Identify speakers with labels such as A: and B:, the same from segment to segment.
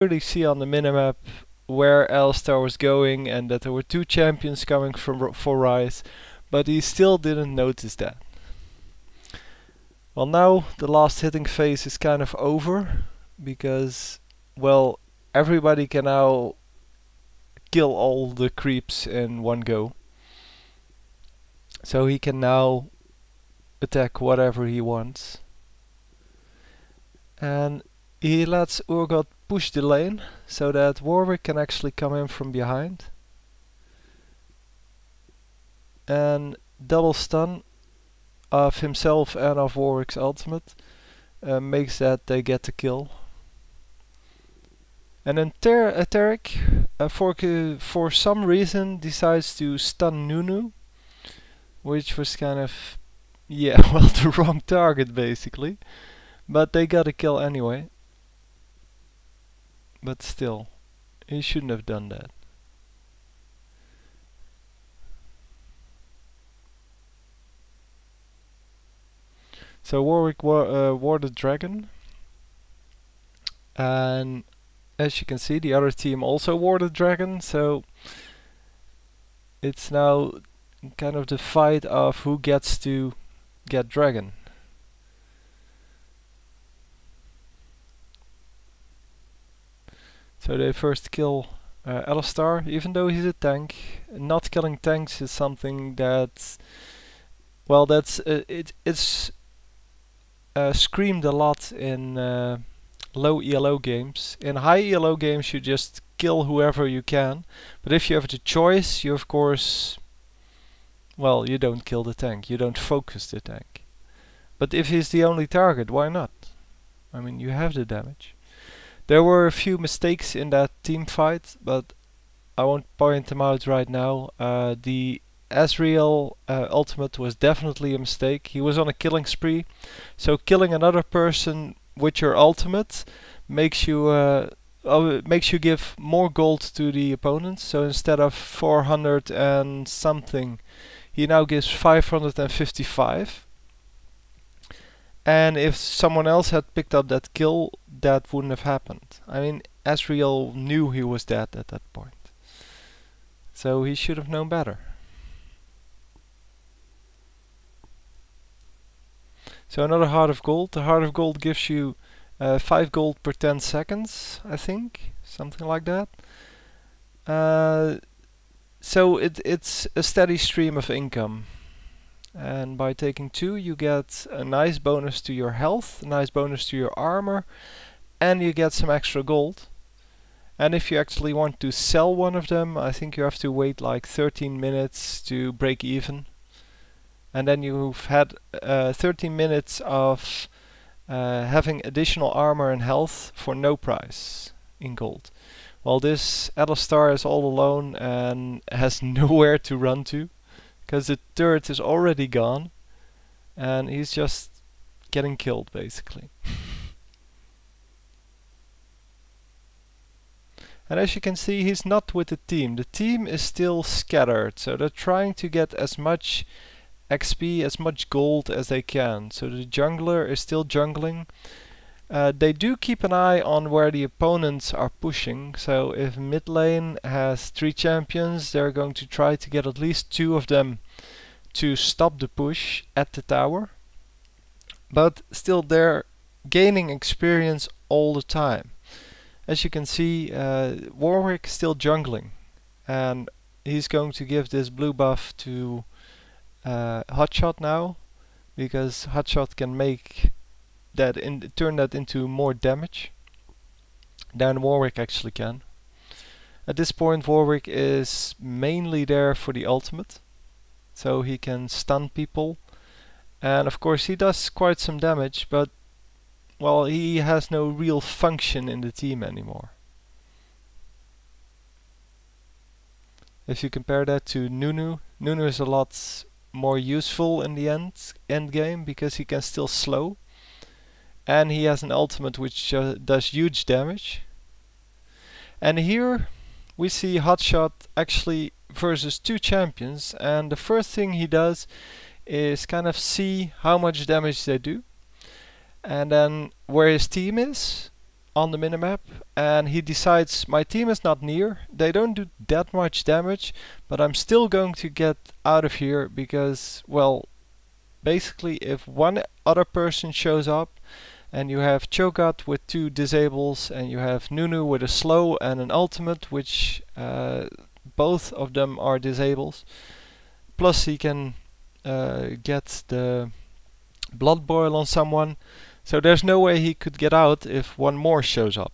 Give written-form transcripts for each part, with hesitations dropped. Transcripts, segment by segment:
A: clearly see on the minimap where Alistar was going and that there were 2 champions coming from for Rise, but he still didn't notice that. Well, now the last hitting phase is kind of over because, well, everybody can now kill all the creeps in one go. So he can now attack whatever he wants. And he lets Urgot push the lane so that Warwick can actually come in from behind. And double stun of himself and of Warwick's ultimate makes that they get the kill. And then Tarek, for some reason, decides to stun Nunu, which was kind of, yeah, well, the wrong target basically. But they got a kill anyway. But still, he shouldn't have done that. So Warwick wore the dragon, and as you can see, the other team also wore the dragon, so it's now kind of the fight of who gets to get dragon. So they first kill Alistar, even though he's a tank. Not killing tanks is something that, well, that's it's screamed a lot in low ELO games. In high ELO games you just kill whoever you can, but if you have the choice, you of course, well, you don't kill the tank, you don't focus the tank. But if he's the only target, why not? I mean, you have the damage. There were a few mistakes in that team fight, but I won't point them out right now. The Ezreal ultimate was definitely a mistake. He was on a killing spree, so killing another person with your ultimate makes you give more gold to the opponents. So instead of 400 and something, he now gives 555. And if someone else had picked up that kill, that wouldn't have happened. I mean, Ezreal knew he was dead at that point, so he should have known better. So another Heart of Gold. The Heart of Gold gives you 5 gold per 10 seconds, I think, something like that. So it's a steady stream of income. And by taking 2 you get a nice bonus to your health, a nice bonus to your armor, and you get some extra gold. And if you actually want to sell one of them, I think you have to wait like 13 minutes to break even. And then you've had 13 minutes of having additional armor and health for no price in gold. Well, this Alistar is all alone and has nowhere to run to, because the turret is already gone and he's just getting killed basically. And as you can see, he's not with the team. The team is still scattered, so they're trying to get as much XP, as much gold as they can. So the jungler is still jungling. They do keep an eye on where the opponents are pushing, so if mid lane has 3 champions, they're going to try to get at least 2 of them to stop the push at the tower. But still, they're gaining experience all the time. As you can see, Warwick is still jungling, and he's going to give this blue buff to Hotshot now, because Hotshot can make that turn that into more damage than Warwick actually can. At this point, Warwick is mainly there for the ultimate, so he can stun people, and of course he does quite some damage, but well, he has no real function in the team anymore. If you compare that to Nunu, Nunu is a lot more useful in the end game because he can still slow. And he has an ultimate which does huge damage. And here we see Hotshot actually versus 2 champions, and the first thing he does is kind of see how much damage they do, and then where his team is, on the minimap, and he decides my team is not near, they don't do that much damage, but I'm still going to get out of here because, well, basically if one other person shows up and you have Cho'Gath with 2 disables and you have Nunu with a slow and an ultimate, which both of them are disables, plus he can get the blood boil on someone, so there's no way he could get out if one more shows up.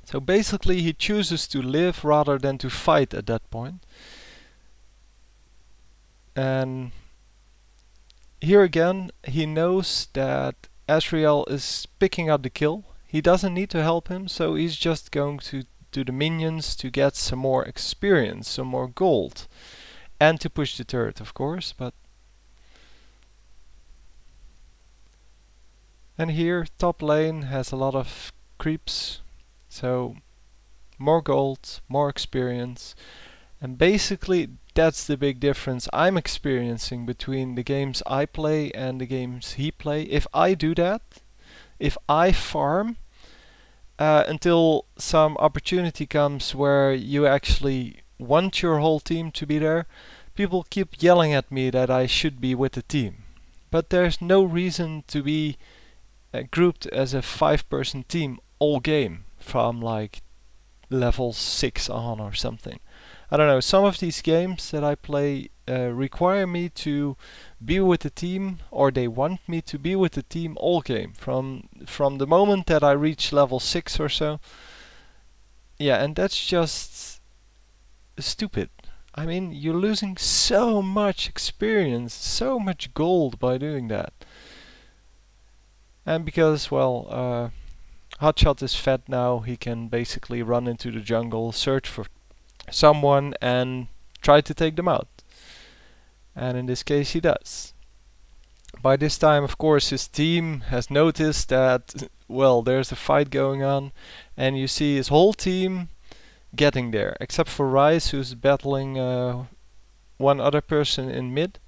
A: So basically he chooses to live rather than to fight at that point. And here again he knows that Asriel is picking up the kill. He doesn't need to help him, so he's just going to do the minions to get some more experience, some more gold, and to push the turret, of course. And here top lane has a lot of creeps, so more gold, more experience, and basically that's the big difference I'm experiencing between the games I play and the games he play. If I do that, if I farm until some opportunity comes where you actually want your whole team to be there, people keep yelling at me that I should be with the team. But there's no reason to be grouped as a 5-person team all game from like level 6 on or something. I don't know, some of these games that I play require me to be with the team, or they want me to be with the team all game, from the moment that I reach level 6 or so. Yeah, and that's just stupid. I mean, you're losing so much experience, so much gold by doing that. And because, well, Hotshot is fed now, he can basically run into the jungle, search for someone and try to take them out. And in this case he does. By this time, of course, his team has noticed that, well, there's a fight going on, and you see his whole team getting there, except for Ryze, who's battling one other person in mid.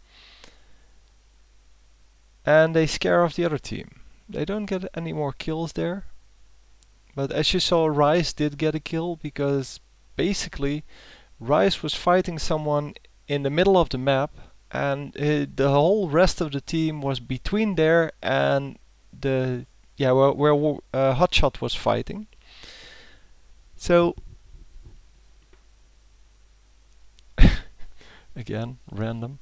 A: And they scare off the other team. They don't get any more kills there. But as you saw, Ryze did get a kill, because basically Ryze was fighting someone in the middle of the map, and the whole rest of the team was between there and the where Hotshot was fighting. So again, random.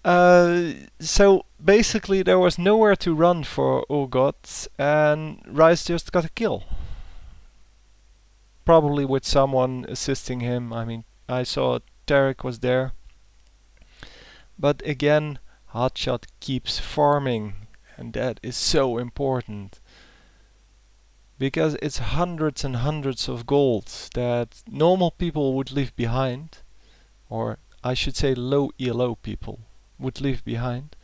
A: So basically there was nowhere to run for Urgot, and Ryze just got a kill. Probably with someone assisting him. I mean, I saw Tarek was there. But again, Hotshot keeps farming, and that is so important. Because it's hundreds and hundreds of gold that normal people would leave behind. Or I should say low ELO people would leave behind.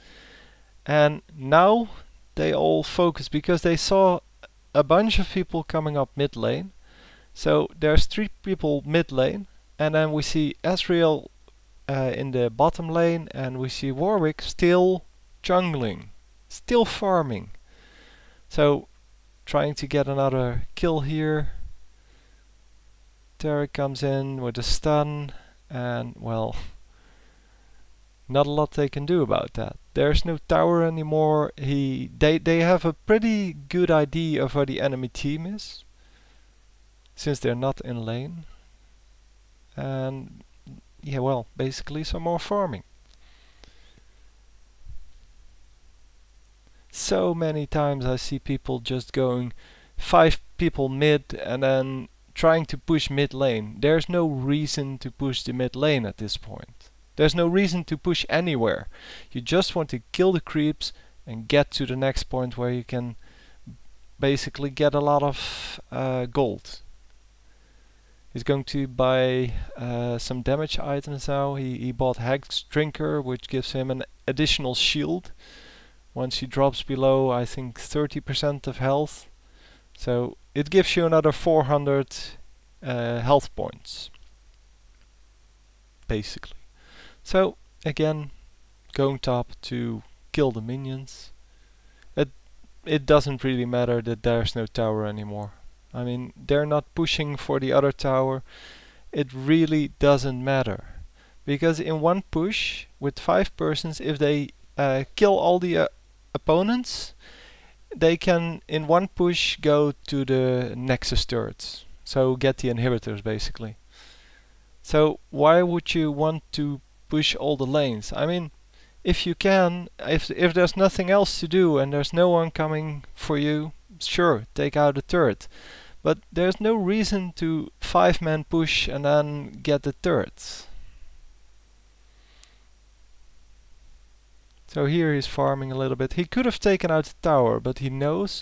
A: And now they all focus, because they saw a bunch of people coming up mid lane. So there's 3 people mid lane, and then we see Asriel in the bottom lane, and we see Warwick still jungling, still farming. So trying to get another kill here. Tarek comes in with a stun, and well, not a lot they can do about that. There's no tower anymore. They have a pretty good idea of where the enemy team is, since they're not in lane. And yeah, well, basically some more farming. So many times I see people just going 5 people mid and then trying to push mid lane. There's no reason to push the mid lane at this point. There's no reason to push anywhere. You just want to kill the creeps and get to the next point where you can basically get a lot of gold. He's going to buy some damage items now. He bought Hag's Drinker, which gives him an additional shield once he drops below, I think, 30% of health. So it gives you another 400 health points, basically. So again, going top to kill the minions. It doesn't really matter that there's no tower anymore. I mean, they're not pushing for the other tower. It really doesn't matter. Because in one push, with 5 persons, if they kill all the opponents, they can, in one push, go to the Nexus turrets. So get the inhibitors, basically. So why would you want to push all the lanes? I mean, if you can, if there's nothing else to do and there's no one coming for you, sure, take out a turret. But there's no reason to 5-man push and then get the turrets. So here he's farming a little bit. He could have taken out the tower, but he knows